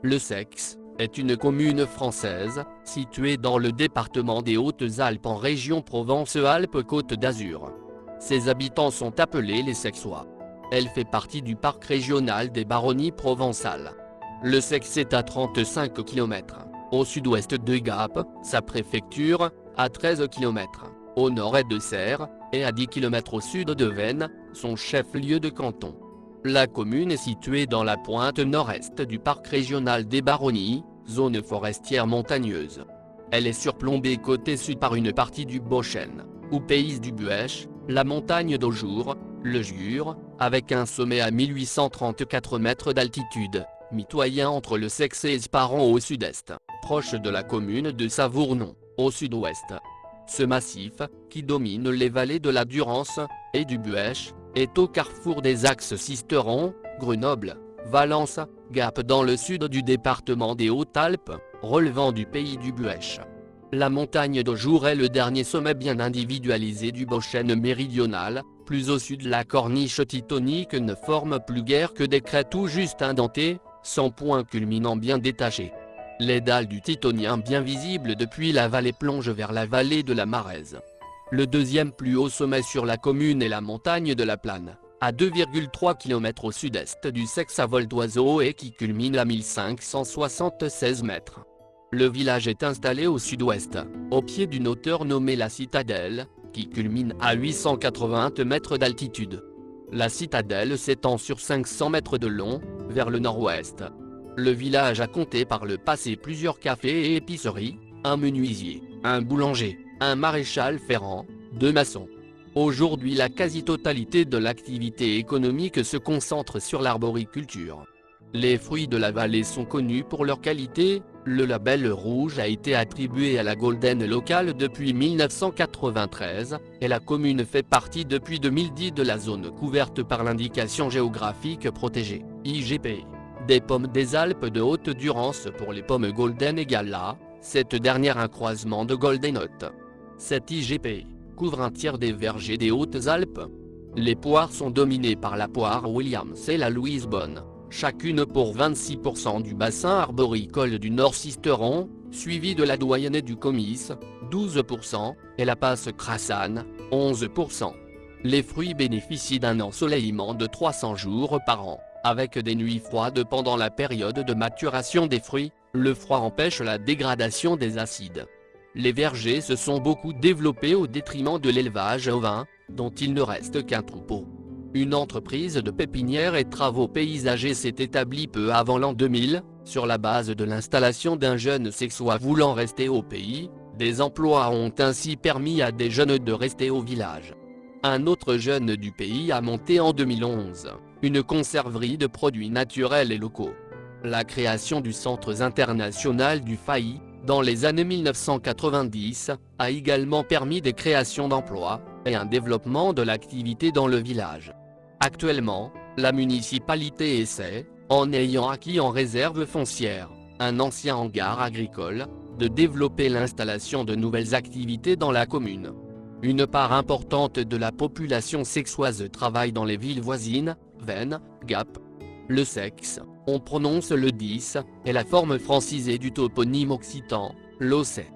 Le Sexe est une commune française, située dans le département des Hautes-Alpes en région Provence-Alpes-Côte d'Azur. Ses habitants sont appelés les Sexois. Elle fait partie du parc régional des Baronnies provençales. Le Sexe est à 35 km, au sud-ouest de Gap, sa préfecture, à 13 km, au nord-est de Serres, et à 10 km au sud de Veynes, son chef-lieu de canton. La commune est située dans la pointe nord-est du parc régional des Baronnies, zone forestière montagneuse. Elle est surplombée côté sud par une partie du Beauchêne, ou pays du Buèche, la montagne d'Aujour, le Jure, avec un sommet à 1834 mètres d'altitude, mitoyen entre le Sexe et Esparan au sud-est, proche de la commune de Savournon, au sud-ouest. Ce massif, qui domine les vallées de la Durance et du Buèche, est au carrefour des axes Sisteron, Grenoble, Valence, Gap dans le sud du département des Hautes-Alpes, relevant du pays du Buèche. La montagne d'Aujour est le dernier sommet bien individualisé du Beauchêne méridional, plus au sud la corniche titonique ne forme plus guère que des crêtes tout juste indentées, sans point culminant bien détaché. Les dalles du Titonien bien visibles depuis la vallée plongent vers la vallée de la Maraise. Le deuxième plus haut sommet sur la commune est la montagne de la Plane, à 2,3 km au sud-est du Sexe à vol d'oiseau et qui culmine à 1576 mètres. Le village est installé au sud-ouest, au pied d'une hauteur nommée la Citadelle, qui culmine à 880 mètres d'altitude. La citadelle s'étend sur 500 mètres de long, vers le nord-ouest. Le village a compté par le passé plusieurs cafés et épiceries, un menuisier, un boulanger, un maréchal ferrant, 2 maçons. Aujourd'hui la quasi-totalité de l'activité économique se concentre sur l'arboriculture. Les fruits de la vallée sont connus pour leur qualité, le label rouge a été attribué à la Golden locale depuis 1993, et la commune fait partie depuis 2010 de la zone couverte par l'indication géographique protégée, IGP, des pommes des Alpes de Haute-Durance pour les pommes Golden et Gala, cette dernière un croisement de Golden Haute. Cette IGP couvre un tiers des vergers des Hautes-Alpes. Les poires sont dominées par la poire Williams et la Louise Bonne, chacune pour 26% du bassin arboricole du Nord-Sisteron, suivi de la doyenne et du Comice, 12%, et la passe Crassane, 11%. Les fruits bénéficient d'un ensoleillement de 300 jours par an, avec des nuits froides pendant la période de maturation des fruits. Le froid empêche la dégradation des acides. Les vergers se sont beaucoup développés au détriment de l'élevage ovin, dont il ne reste qu'un troupeau. Une entreprise de pépinière et travaux paysagers s'est établie peu avant l'an 2000, sur la base de l'installation d'un jeune sexois voulant rester au pays. Des emplois ont ainsi permis à des jeunes de rester au village. Un autre jeune du pays a monté en 2011, une conserverie de produits naturels et locaux. La création du Centre international du Faï, dans les années 1990, a également permis des créations d'emplois, et un développement de l'activité dans le village. Actuellement, la municipalité essaie, en ayant acquis en réserve foncière, un ancien hangar agricole, de développer l'installation de nouvelles activités dans la commune. Une part importante de la population sexoise travaille dans les villes voisines, Veynes, Gap. Le Sexe, on prononce le 10, est la forme francisée du toponyme occitan, Locet.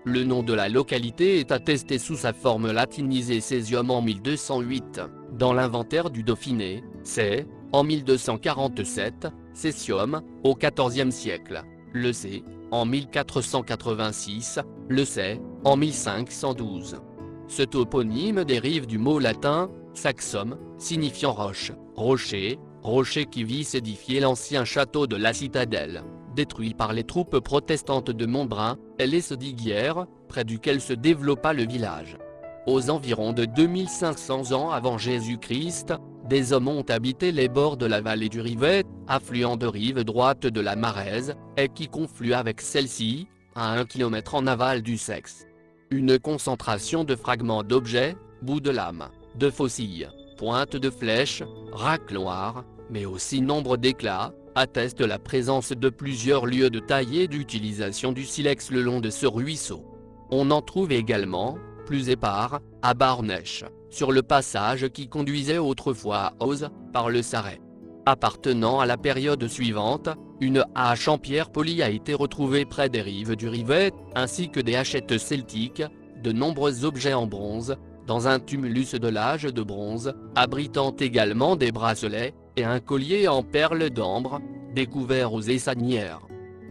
Le nom de la localité est attesté sous sa forme latinisée Césium en 1208, dans l'inventaire du Dauphiné, c'est, en 1247, Césium, au XIVe siècle, le C, en 1486, le C, en 1512. Ce toponyme dérive du mot latin, saxum, signifiant roche, rocher, rocher qui vit s'édifier l'ancien château de la Citadelle, détruit par les troupes protestantes de Montbrun, et l'Essdiguière, près duquel se développa le village. Aux environs de 2500 ans avant Jésus-Christ, des hommes ont habité les bords de la vallée du Rivet, affluent de rive droite de la Maraise, et qui conflue avec celle-ci, à 1 km en aval du Sexe. Une concentration de fragments d'objets, bouts de lame, de fossiles, pointes de flèches, racloirs, mais aussi nombre d'éclats, attestent la présence de plusieurs lieux de taille et d'utilisation du silex le long de ce ruisseau. On en trouve également, plus épars, à Barnèche, sur le passage qui conduisait autrefois à Oz, par le Sarret. appartenant à la période suivante. Une hache en pierre polie a été retrouvée près des rives du Rivet, ainsi que des hachettes celtiques, de nombreux objets en bronze, dans un tumulus de l'âge de bronze, abritant également des bracelets, et un collier en perles d'ambre, découvert aux Essanières.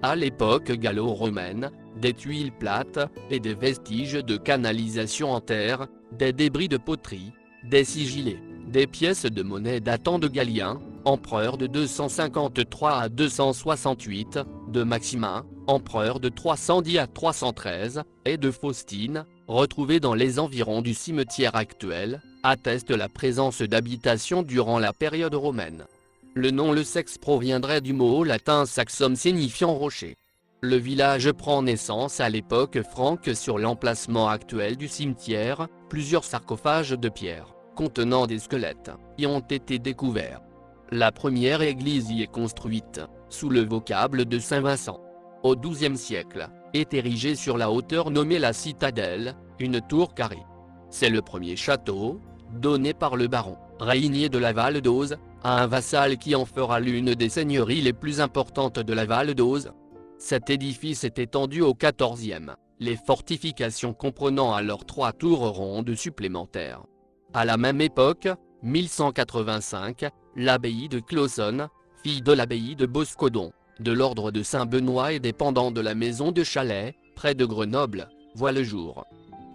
À l'époque gallo-romaine, des tuiles plates, et des vestiges de canalisation en terre, des débris de poterie, des sigillés, des pièces de monnaie datant de Galien, empereur de 253 à 268, de Maximin, empereur de 310 à 313, et de Faustine, retrouvés dans les environs du cimetière actuel, attestent la présence d'habitations durant la période romaine. Le nom Le Sex proviendrait du mot latin saxum signifiant rocher. Le village prend naissance à l'époque franque sur l'emplacement actuel du cimetière. Plusieurs sarcophages de pierre, contenant des squelettes, y ont été découverts. La première église y est construite, sous le vocable de Saint-Vincent. Au XIIe siècle, est érigée sur la hauteur nommée la citadelle, une tour carrée. C'est le premier château, donné par le baron, Régnier de la Val d'Oze, à un vassal qui en fera l'une des seigneuries les plus importantes de la Val d'Oze. Cet édifice est étendu au XIVe, les fortifications comprenant alors 3 tours rondes supplémentaires. À la même époque, 1185, l'abbaye de Clausonne, fille de l'abbaye de Boscodon, de l'ordre de Saint-Benoît et dépendant de la maison de Chalais, près de Grenoble, voit le jour.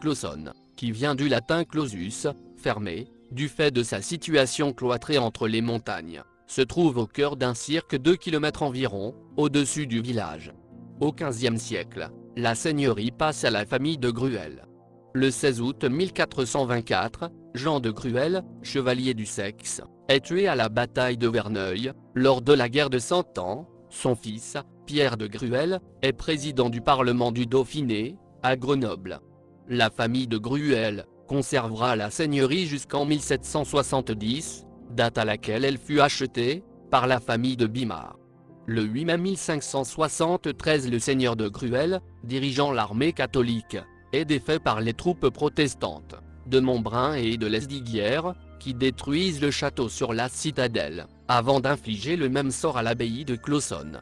Clausonne, qui vient du latin clausus, fermé, du fait de sa situation cloîtrée entre les montagnes, se trouve au cœur d'un cirque 2 km environ, au-dessus du village. Au XVe siècle, la seigneurie passe à la famille de Gruel. Le 16 août 1424, Jean de Gruel, chevalier du Sexe, est tué à la bataille de Verneuil, lors de la guerre de Cent Ans. Son fils, Pierre de Gruel, est président du Parlement du Dauphiné, à Grenoble. La famille de Gruel conservera la seigneurie jusqu'en 1770, date à laquelle elle fut achetée par la famille de Bimard. Le 8 mai 1573, le seigneur de Gruel, dirigeant l'armée catholique, est défait par les troupes protestantes de Montbrun et de Lesdiguières, qui détruisent le château sur la citadelle, avant d'infliger le même sort à l'abbaye de Clausonne.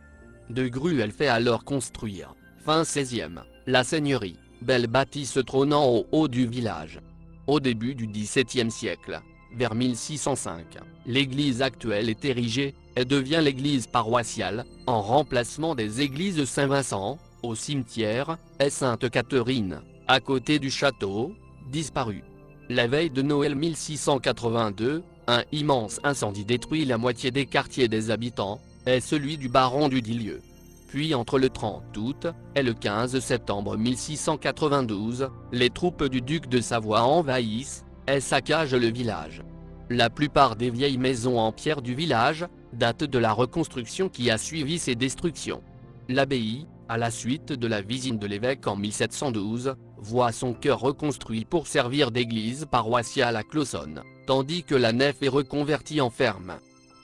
De Gruel fait alors construire, fin 16e, la seigneurie, belle bâtisse trônant au haut du village. Au début du XVIIe siècle, vers 1605, l'église actuelle est érigée, et devient l'église paroissiale, en remplacement des églises Saint-Vincent, au cimetière, et Sainte-Catherine, à côté du château, disparu. La veille de Noël 1682, un immense incendie détruit la moitié des quartiers des habitants, et celui du baron du Dilieu. Puis entre le 30 août et le 15 septembre 1692, les troupes du duc de Savoie envahissent et saccagent le village. La plupart des vieilles maisons en pierre du village datent de la reconstruction qui a suivi ces destructions. L'abbaye, à la suite de la visite de l'évêque en 1712, voit son chœur reconstruit pour servir d'église paroissiale à Clausonne, tandis que la nef est reconvertie en ferme.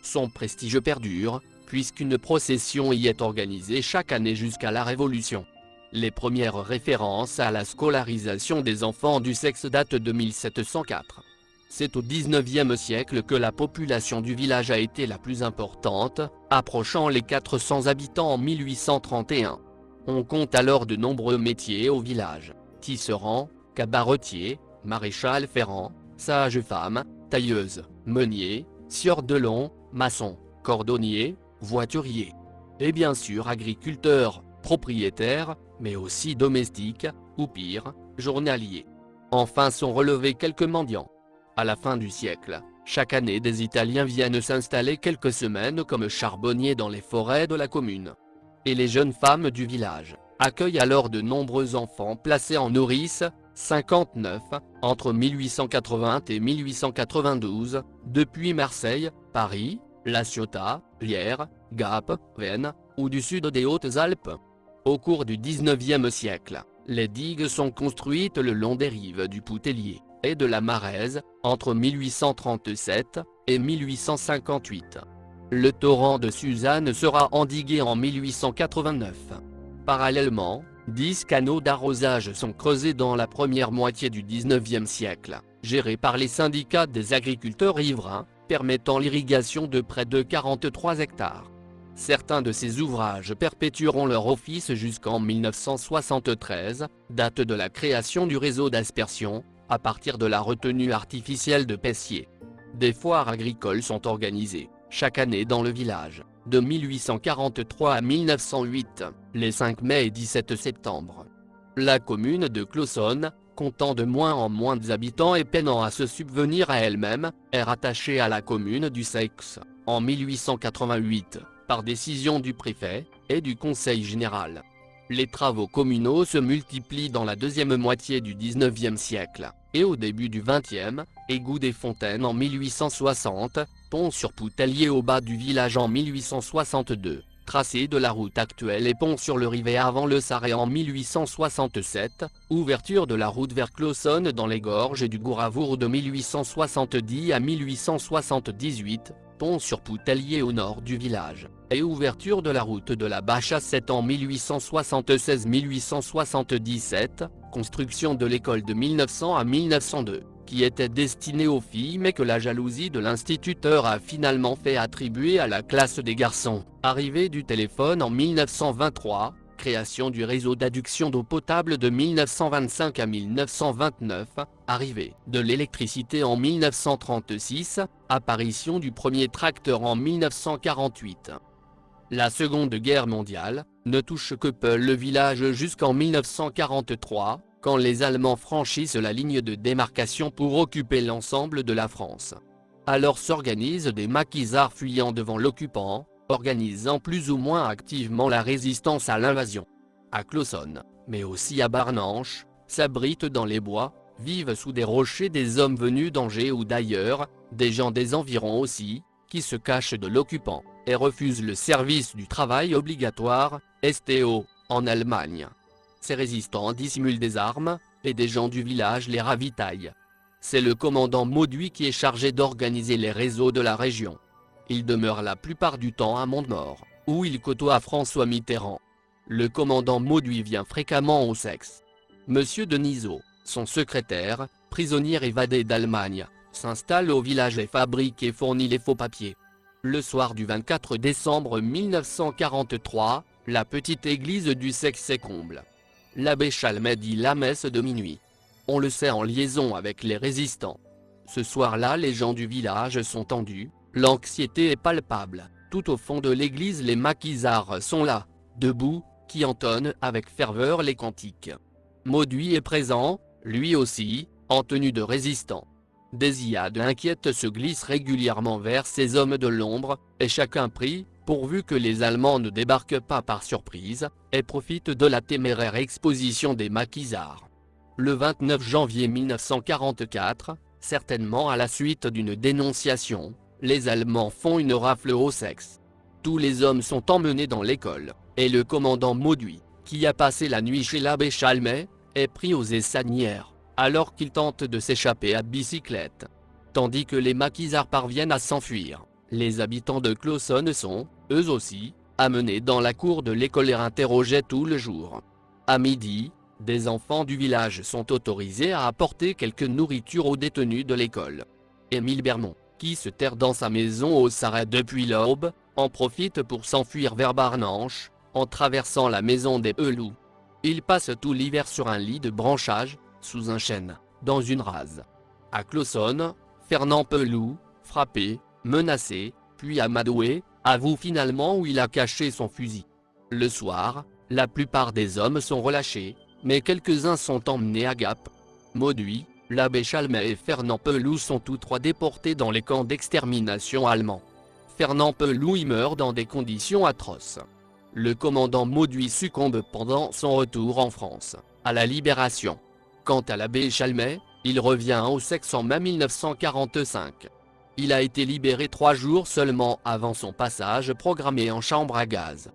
Son prestige perdure, puisqu'une procession y est organisée chaque année jusqu'à la Révolution. Les premières références à la scolarisation des enfants du sexe datent de 1704. C'est au XIXe siècle que la population du village a été la plus importante, approchant les 400 habitants en 1831. On compte alors de nombreux métiers au village: tisserand, cabaretier, maréchal ferrant, sage-femme, tailleuse, meunier, sieur de long, maçon, cordonnier, voiturier. Et bien sûr agriculteur, propriétaire, mais aussi domestique, ou pire, journalier. Enfin sont relevés quelques mendiants. À la fin du siècle, chaque année des Italiens viennent s'installer quelques semaines comme charbonniers dans les forêts de la commune. Et les jeunes femmes du village accueillent alors de nombreux enfants placés en nourrice. 59, entre 1880 et 1892, depuis Marseille, Paris, La Ciotat, Lierre, Gap, Rennes, ou du sud des Hautes-Alpes. Au cours du XIXe siècle, les digues sont construites le long des rives du Poutellier et de la Maraise, entre 1837 et 1858. Le torrent de Suzanne sera endigué en 1889. Parallèlement, 10 canaux d'arrosage sont creusés dans la première moitié du XIXe siècle, gérés par les syndicats des agriculteurs riverains, permettant l'irrigation de près de 43 hectares. Certains de ces ouvrages perpétueront leur office jusqu'en 1973, date de la création du réseau d'aspersion, à partir de la retenue artificielle de Pessier. Des foires agricoles sont organisées, chaque année dans le village, de 1843 à 1908, les 5 mai et 17 septembre. La commune de Claussonne, comptant de moins en moins d'habitants et peinant à se subvenir à elle-même, est rattachée à la commune du Sexe, en 1888, par décision du préfet et du conseil général. Les travaux communaux se multiplient dans la deuxième moitié du XIXe siècle, et au début du XXe, égout des fontaines en 1860, pont sur Poutalier au bas du village en 1862, tracé de la route actuelle et pont sur le Rivet avant le Sarret en 1867, ouverture de la route vers Claussonne dans les gorges du Gouravour de 1870 à 1878, pont sur Poutalier au nord du village, et ouverture de la route de la Bâche à 7 en 1876-1877, construction de l'école de 1900 à 1902, qui était destinée aux filles mais que la jalousie de l'instituteur a finalement fait attribuer à la classe des garçons, arrivée du téléphone en 1923, création du réseau d'adduction d'eau potable de 1925 à 1929, arrivée de l'électricité en 1936, apparition du premier tracteur en 1948. La Seconde Guerre mondiale ne touche que peu le village jusqu'en 1943, quand les Allemands franchissent la ligne de démarcation pour occuper l'ensemble de la France. Alors s'organisent des maquisards fuyant devant l'occupant, organisant plus ou moins activement la résistance à l'invasion. À Claussonne, mais aussi à Barnanche, s'abritent dans les bois, vivent sous des rochers des hommes venus d'Angers ou d'ailleurs, des gens des environs aussi, qui se cachent de l'occupant, et refusent le service du travail obligatoire, STO, en Allemagne. Ces résistants dissimulent des armes, et des gens du village les ravitaillent. C'est le commandant Mauduit qui est chargé d'organiser les réseaux de la région. Il demeure la plupart du temps à Mont-de-Mort, où il côtoie François Mitterrand. Le commandant Mauduit vient fréquemment au Sexe. Monsieur Denisot, son secrétaire, prisonnier évadé d'Allemagne, s'installe au village et fabrique et fournit les faux papiers. Le soir du 24 décembre 1943, la petite église du Sexe comble. L'abbé Chalmet dit la messe de minuit. On le sait en liaison avec les résistants. Ce soir-là, les gens du village sont tendus, l'anxiété est palpable. Tout au fond de l'église, les maquisards sont là, debout, qui entonnent avec ferveur les cantiques. Mauduit est présent, lui aussi, en tenue de résistant. Des iades inquiètes se glissent régulièrement vers ces hommes de l'ombre, et chacun prie, pourvu que les Allemands ne débarquent pas par surprise, et profitent de la téméraire exposition des maquisards. Le 29 janvier 1944, certainement à la suite d'une dénonciation, les Allemands font une rafle au Sexe. Tous les hommes sont emmenés dans l'école, et le commandant Mauduit, qui a passé la nuit chez l'abbé Chalmet, est pris aux essanières, alors qu'il tente de s'échapper à bicyclette. Tandis que les maquisards parviennent à s'enfuir, les habitants de Claussonne sont, eux aussi, amenés dans la cour de l'école et interrogés tout le jour. À midi, des enfants du village sont autorisés à apporter quelque nourriture aux détenus de l'école. Émile Bermond, qui se terre dans sa maison au Sarret depuis l'aube, en profite pour s'enfuir vers Barnanche, en traversant la maison des Pelous. Il passe tout l'hiver sur un lit de branchage, sous un chêne, dans une rase. À Claussonne, Fernand Pelou, frappé, menacé, puis amadoué, avoue finalement où il a caché son fusil. Le soir, la plupart des hommes sont relâchés, mais quelques-uns sont emmenés à Gap. Mauduit, l'abbé Chalmet et Fernand Pelou sont tous trois déportés dans les camps d'extermination allemands. Fernand Pelou y meurt dans des conditions atroces. Le commandant Mauduit succombe pendant son retour en France, à la Libération. Quant à l'abbé Chalmet, il revient au Sexe en mai 1945. Il a été libéré 3 jours seulement avant son passage programmé en chambre à gaz.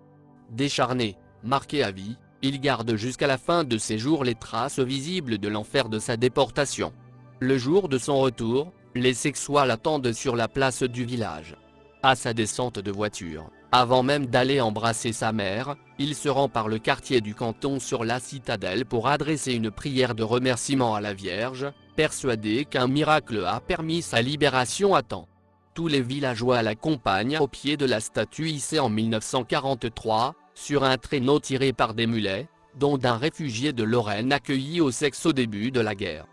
Décharné, marqué à vie, il garde jusqu'à la fin de ses jours les traces visibles de l'enfer de sa déportation. Le jour de son retour, les sexois l'attendent sur la place du village. À sa descente de voiture, avant même d'aller embrasser sa mère, il se rend par le quartier du canton sur la citadelle pour adresser une prière de remerciement à la Vierge, persuadé qu'un miracle a permis sa libération à temps. tous les villageois l'accompagnent au pied de la statue hissée en 1943, sur un traîneau tiré par des mulets, dont d'un réfugié de Lorraine accueilli au Sexe au début de la guerre.